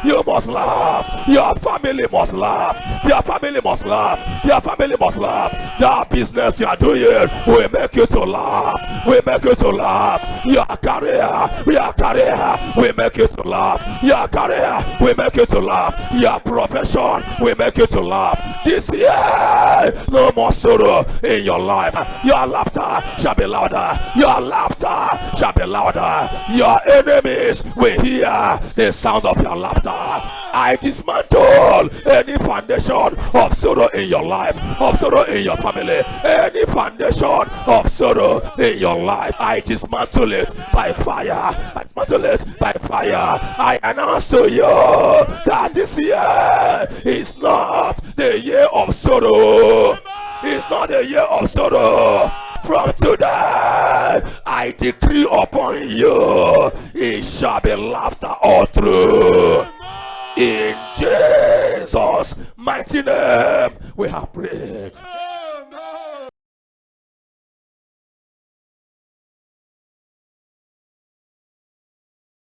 You must laugh. Your family must laugh. Your family must laugh. Your family must laugh. That business you are doing will make you to laugh. Will make you to laugh. Your career will make you to laugh. Your career will make you to laugh. Your profession will make you to laugh. This year, no more sorrow in your life. Your laughter shall be louder. Your laughter shall be louder. Your enemies will hear the sound of your laughter. I dismantle any foundation of sorrow in your life, of sorrow in your family, any foundation of sorrow in your life. I dismantle it by fire. I dismantle it by fire. I announce to you that this year is not the year of sorrow. It's not the year of sorrow. From today, I decree upon you, it shall be laughter all through. In Jesus' mighty name, we have prayed.